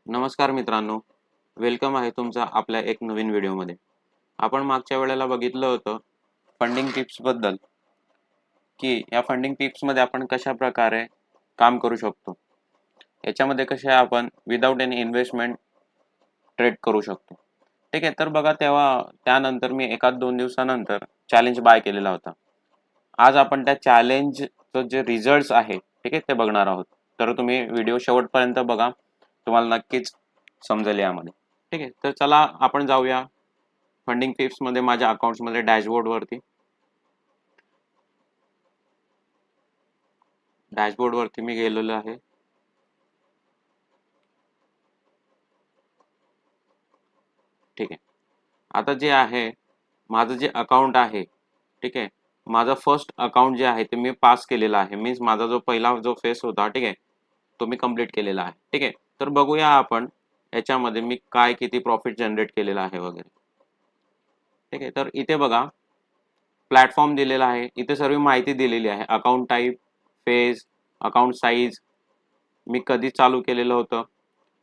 नमस्कार मित्रांनो, वेलकम आहे तुमचा आपल्या एक नवीन व्हिडिओमध्ये. आपण मागच्या वेळेला बघितलं होतं फंडिंग टिप्सबद्दल, की या फंडिंग टिप्समध्ये आपण कशा प्रकारे काम करू शकतो. याच्यामध्ये कसे आपण विदाऊट एनी इन्व्हेस्टमेंट ट्रेड करू शकतो. ठीक आहे, तर बघा तेव्हा त्यानंतर मी एखाद 2 दिवसानंतर चॅलेंज बाय केलेला होता. आज आपण त्या चॅलेंजचं जे रिझल्ट्स आहे, ठीक आहे, ते बघणार आहोत. तर तुम्ही व्हिडिओ शेवटपर्यंत बघा, तुम्हाला नक्कीच समजेल यामध्ये. ठीक आहे, तर चला आपण जाऊया फंडिंग टिप्समध्ये माझ्या अकाउंट्समध्ये डॅशबोर्डवरती. डॅशबोर्डवरती मी गेलेलो आहे. ठीक आहे, आता जे आहे माझं जे अकाउंट आहे, ठीक आहे, माझं फर्स्ट अकाउंट जे आहे ते मी पास केलेलं आहे. मीन्स माझा जो पहिला जो फेस होता, ठीक आहे, तो मी कंप्लीट केलेला आहे. ठीक आहे, तर बघूया आपण याच्यामध्ये मी काय किती प्रॉफिट जनरेट केलेला आहे वगैरे. ठीक आहे, तर इथे बघा प्लॅटफॉर्म दिलेला आहे. इथे सर्व माहिती दिलेली आहे. Account type, phase, account size, मी कधी चालू केलेलं होतं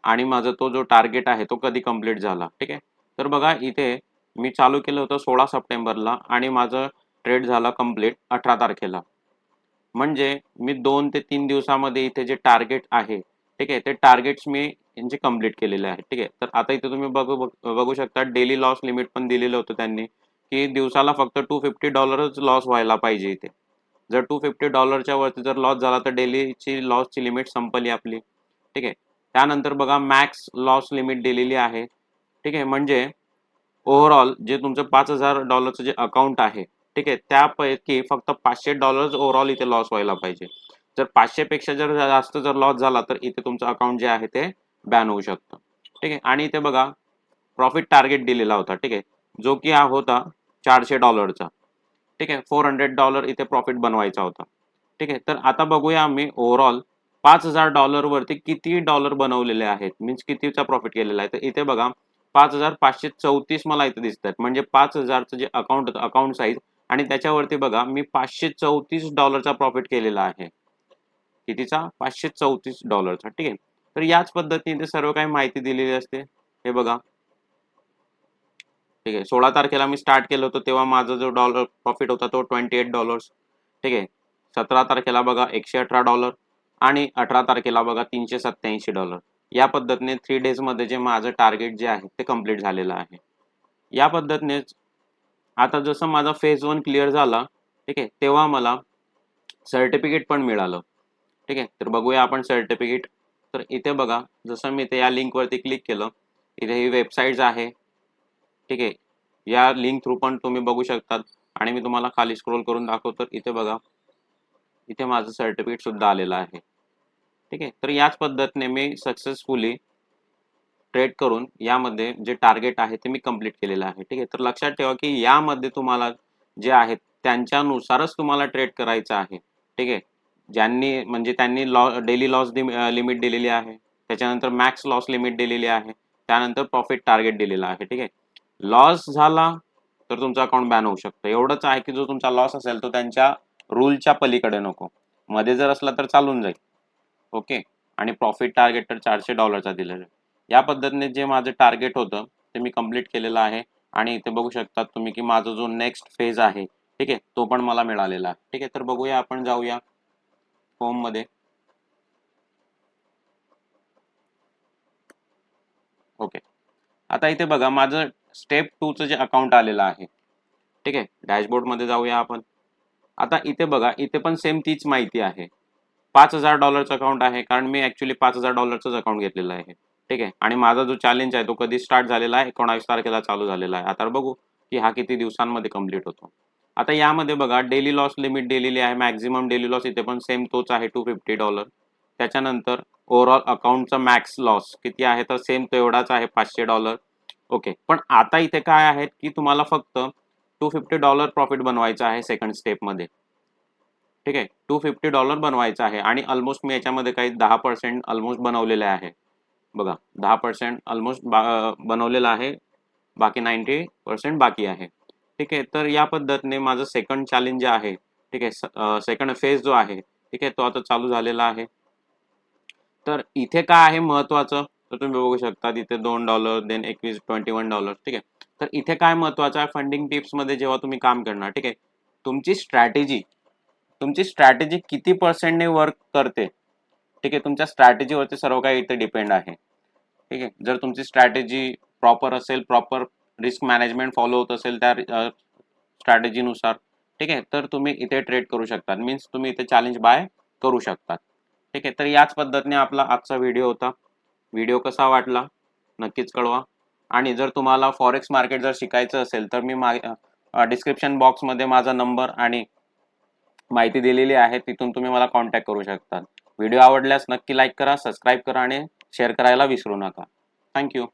आणि माझा तो जो टार्गेट आहे तो कधी कंप्लीट झाला. ठीक आहे, तर बघा इथे मी चालू केलं होतं 16 सप्टेंबरला आणि माझं ट्रेड झाला कंप्लीट 18 तारखेला. म्हणजे मी 2 ते 3 दिवसामध्ये इथे जे टार्गेट आहे, ठीक आहे, ते टार्गेट्स मी यांचे कंप्लीट केलेले आहेत. ठीक आहे, तर आता इथे तुम्ही बघू शकता डेली लॉस लिमिट पण दिलेलं होतं त्यांनी, की दिवसाला फक्त $250च लॉस व्हायला पाहिजे इथे. जर $250च्या वरती जर लॉस झाला तर डेलीची लॉसची लिमिट संपली आपली. ठीक आहे, त्यानंतर बघा मॅक्स लॉस लिमिट दिलेली आहे. ठीक आहे, म्हणजे ओव्हरऑल जे तुमचं $5,000 जे अकाउंट आहे, ठीक आहे, त्यापैकी फक्त $500 ओव्हरऑल इथे लॉस व्हायला पाहिजे. जर 500 पेक्षा जर जास्त जर लॉस झाला तर इथे तुमचं अकाउंट जे आहे ते बॅन होऊ शकतं. ठीक आहे, आणि इथे बघा प्रॉफिट टार्गेट दिलेला होता. ठीक आहे, जो की हा होता $400चा. ठीक आहे, $400 इथे प्रॉफिट बनवायचा होता. ठीक आहे, तर आता बघूया आम्ही ओव्हरऑल $5,000 वरती किती डॉलर बनवलेले आहेत, मीन्स कितीचा प्रॉफिट केलेला आहे. तर इथे बघा 5,534 मला इथे दिसत आहेत. म्हणजे 5,000चं जे अकाउंट होतं, अकाउंट साईज, आणि त्याच्यावरती बघा मी $534चा प्रॉफिट केलेला आहे. कितीचा? $534चा. ठीक आहे, तर याच पद्धतीने सर्व काही माहिती दिलेली असते. हे बघा. ठीक आहे, 16 तारखेला मी स्टार्ट केलं होतं तेव्हा माझा जो डॉलर प्रॉफिट होता तो $28. ठीक आहे, 17 तारखेला बघा $118 आणि 18 तारखेला बघा $387. या पद्धतीने 3 डेजमध्ये जे माझं टार्गेट जे आहे ते कंप्लीट झालेलं आहे. या पद्धतीनेच आता जसं माझा फेज 1 क्लिअर झाला, ठीक आहे, तेव्हा मला सर्टिफिकेट पण मिळालं. ठीक आहे, तर बघूया आपण सर्टिफिकेट. तर इथे बघा जसं मी इथे या लिंकवरती क्लिक केलं, इथे ही वेबसाईट आहे. ठीक आहे, या लिंक थ्रू पण तुम्ही बघू शकतात आणि मी तुम्हाला खाली स्क्रोल करून दाखवतो. इथे बघा, इथे माझं सर्टिफिकेट सुद्धा आलेलं आहे. ठीक आहे, तर याच पद्धतीने मी सक्सेसफुली ट्रेड करून यामध्ये जे टार्गेट आहे ते मी कंप्लीट केलेलं आहे. ठीक आहे, तर लक्षात ठेवा की यामध्ये तुम्हाला जे आहेत त्यांच्यानुसारच तुम्हाला ट्रेड करायचं आहे. ठीक आहे, ज्यांनी म्हणजे त्यांनी डेली लॉस लिमिट दिलेली आहे, त्याच्यानंतर मॅक्स लॉस लिमिट दिलेली आहे, त्यानंतर प्रॉफिट टार्गेट दिलेला आहे. ठीक आहे, लॉस झाला तर तुमचं अकाउंट बॅन होऊ शकतं. एवढंच आहे की जो तुमचा लॉस असेल तो त्यांच्या रूलच्या पलीकडे नको, मध्ये जर असला तर चालून जाईल. ओके, आणि प्रॉफिट टार्गेट तर $400चा दिलेला आहे. या पद्धतीने जे माझं टार्गेट होतं ते मी कंप्लीट केलेलं आहे आणि इथे बघू शकता तुम्ही की माझा जो नेक्स्ट फेज आहे, ठीक आहे, तो पण मला मिळालेला आहे. ठीक आहे, तर बघूया आपण जाऊया होम मध्ये. ओके, आता इथे बघा माझं स्टेप 2चं जे अकाउंट आलेलं आहे. ठीक आहे, डॅशबोर्ड मध्ये जाऊया आपण. आता इथे बघा, इथे पण सेम तीच माहिती आहे. $5,000 अकाउंट आहे कारण मी ऍक्च्युली $5,000च अकाउंट घेतलेलं आहे. ठीक आहे, आणि माझा जो चॅलेंज आहे तो कधी स्टार्ट झालेला आहे, 19 तारखेला चालू झालेला आहे. आता बघू की हा किती दिवसांमध्ये कंप्लीट होतो. आता यामध्ये बघा डेली लॉस लिमिट दिलेली आहे. मॅक्झिमम डेली लॉस इथे पण सेम तोच आहे, $250. त्याच्यानंतर ओव्हरऑल अकाउंटचा मॅक्स लॉस किती आहे तर सेम तो एवढाच आहे, $500. ओके, पण आता इथे काय आहे की तुम्हाला फक्त $250 प्रॉफिट बनवायचा आहे सेकंड स्टेपमध्ये. ठीक आहे, $250 बनवायचा आहे आणि ऑलमोस्ट मी याच्यामध्ये काही 10% ऑलमोस्ट बनवलेले आहे. बघा 10% ऑलमोस्ट बनवलेलं आहे, बाकी 90% बाकी आहे. ठीक आहे, तर या पद्धतीने माझं सेकंड चॅलेंज जे आहे, ठीक आहे, सेकंड फेज जो आहे, ठीक आहे, तो आता चालू झालेला आहे. तर इथे काय आहे महत्वाचं तर तुम्ही बघू शकता तिथे $2 देन $21 ठीक आहे. तर इथे काय महत्वाचं आहे फंडिंग टिप्स मध्ये जेव्हा तुम्ही काम करणार, ठीक आहे, तुमची स्ट्रॅटेजी किती पर्सेंटने वर्क करते, ठीक आहे, तुमच्या स्ट्रॅटेजीवरती सर्व काही इथे डिपेंड आहे. ठीक आहे, जर तुमची स्ट्रॅटेजी प्रॉपर असेल, प्रॉपर रिस्क मॅनेजमेंट फॉलो होत असेल त्या स्ट्रॅटेजीनुसार, ठीक आहे, तर तुम्ही इथे ट्रेड करू शकता, मीन्स तुम्ही इथे चॅलेंज बाय करू शकता. ठीक आहे, तर याच पद्धतीने आपला आजचा व्हिडिओ होता. व्हिडिओ कसा वाटला नक्कीच कळवा. आणि जर तुम्हाला फॉरेक्स मार्केट जर शिकायचं असेल तर मी डिस्क्रिप्शन बॉक्समध्ये माझा नंबर आणि माहिती दिलेली आहे, तिथून तुम्ही मला कॉन्टॅक्ट करू शकता. व्हिडिओ आवडल्यास नक्की लाईक करा, सबस्क्राईब करा आणि शेअर करायला विसरू नका. थँक्यू.